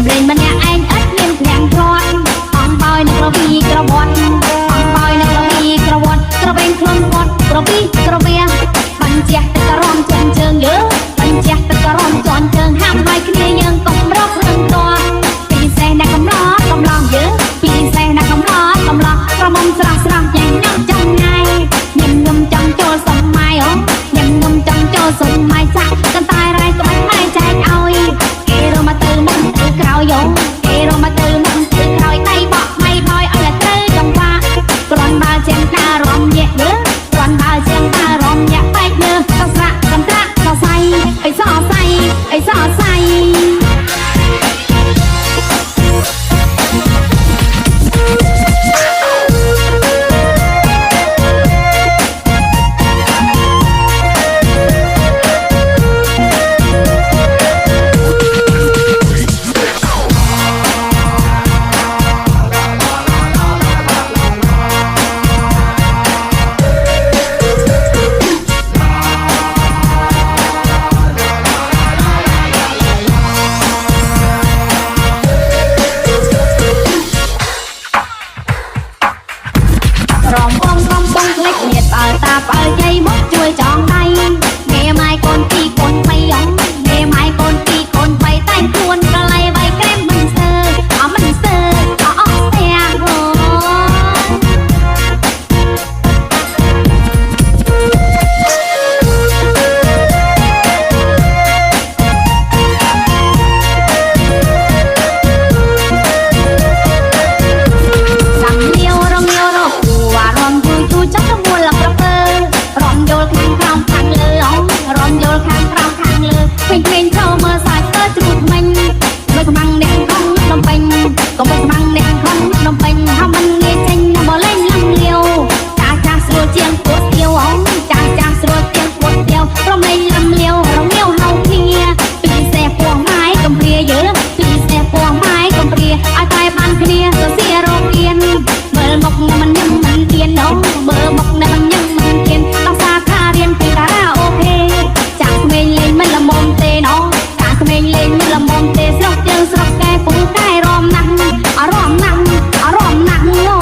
សម្លេងម្នាក់ឯងឥតមានប្រាំងធាត់អំបោយនឹងក្រវីក្រវត្តអំបោយនឹងក្រវីក្រវត្តក្រវែងខ្លួនគាត់ក្រវីក្រវៀបញ្ជាក់ទឹកក្រំជន់ជើងយើបញ្ជាក់ទឹកក្រំជន់ជើងហាមហើយគ្នាយើងកុំរករឿងតពីសេះអ្នកកំឡោះយើពីសេះអ្នកកំឡោះក្រមុំស្រស់ស្រស់ញ៉ាំញ៉ាំចំងាយញ៉ាំញ៉ាំចំចូលសម័យអូញ៉ាំញ៉ាំចំចូលសម័យសាក់កន្តែរ៉ៃក្បាច់ម៉ែចែកឲ្យគេរមកទៅមុនទៅក្រោយយោគេរមកទៅមុនទៅក្រោយដៃបក់ម៉ៃបយឲ្យតែត្រូវចង្វាគ្រាន់បើជាងតារំញាក់យើគ្រាន់បើជាងតារំញាក់បែកយើកស្រាក់កន្ត្រាក់សរសៃអីសរសៃអីសរសៃតាបើយាយមកជួយចងដៃមេម៉ាយកូនពីកូនបីអងមេម៉ាយកូនពីកូនបីតែងខ្លួនកលៃបៃក្រែមមិនស្ទើមិនស្ទើអស់ស្ទះហូចាំលាវរងលាវរកអារម្មណ៍ទូចាប់ទៅមួលប្រពើរំយល់ខាងក្រោមខាងលើរំយល់ខាងក្រោមខាងលើពេញពេញចូលមើលសាច់ទៅជ្រូតមិញលើកំងអ្នកក្នុងភ្នំពេញកំពុងកំងអ្នកក្នុងភ្នំពេញថាមិនងាយចេញមកលេងលំលាវចាស់ចាស់ស្រួលជាងពួតទៀវចាស់ចាស់ស្រួលជាងពួតទៀវព្រមលេងលំលាវរំលាវហៅគ្នាពីសេះពោះម៉ាយកំព្រាយើពីសេះពោះម៉ាយកំព្រាឲ្យតែបានគ្នាទៅសៀរោគៀនមើលមុខមិនញឹមមិនទៀនមើលមុខមិនញឹមមិនទៀនដល់សាខារៀនពីរ៉ាអូខេចាក់ក្មេងលេងមិនល្មមទេណោចាក់ក្មេងលេងមិនល្មមទេស្រុកយើងស្រុកកែពូកែរំណាស់អារម្មណ៍ណាស់អារម្មណ៍ណាស់អូ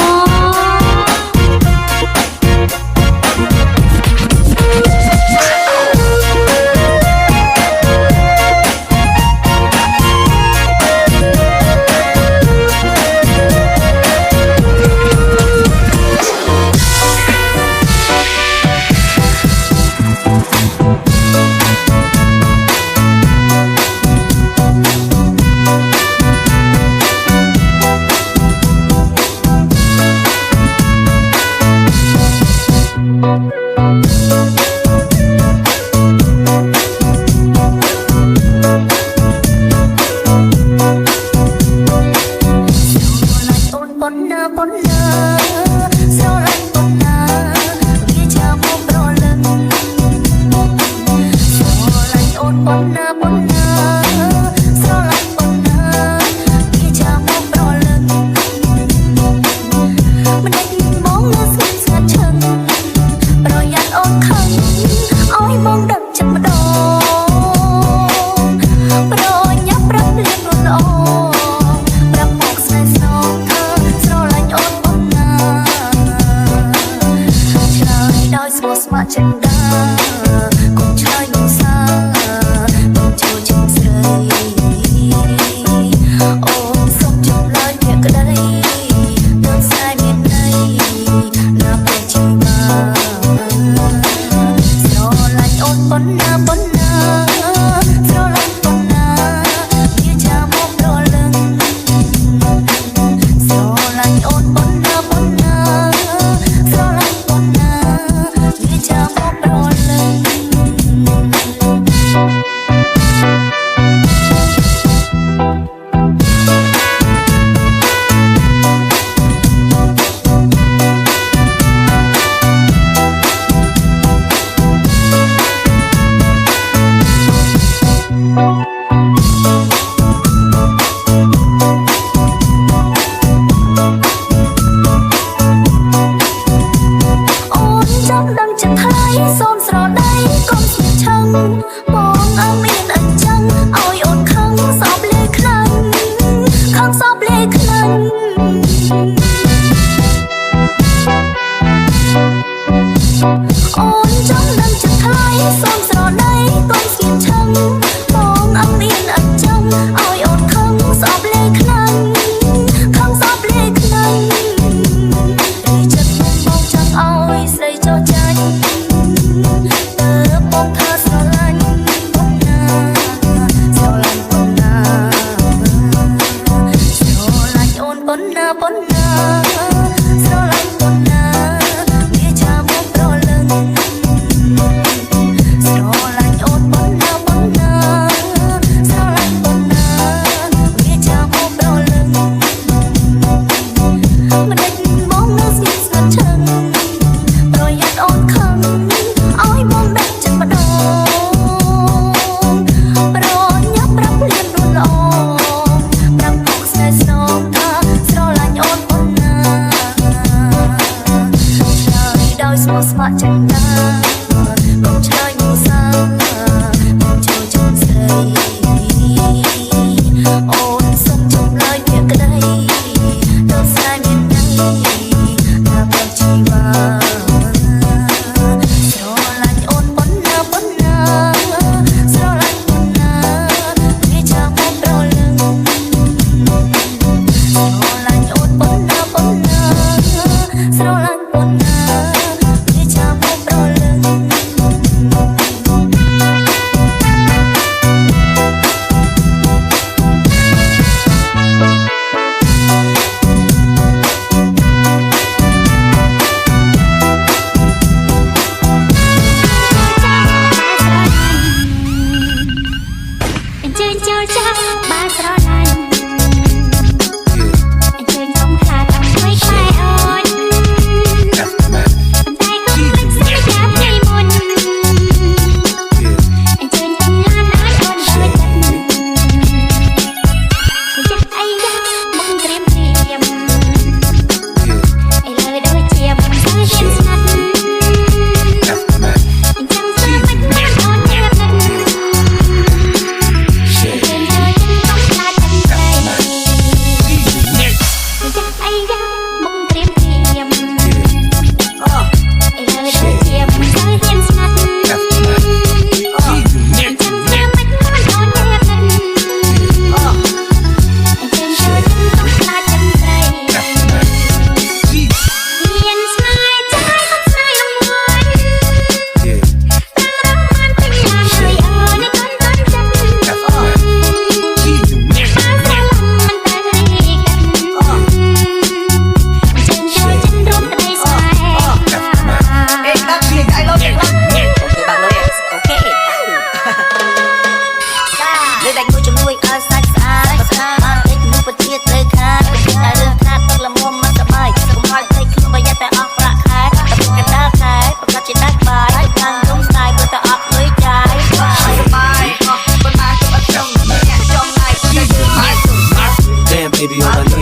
Baby on my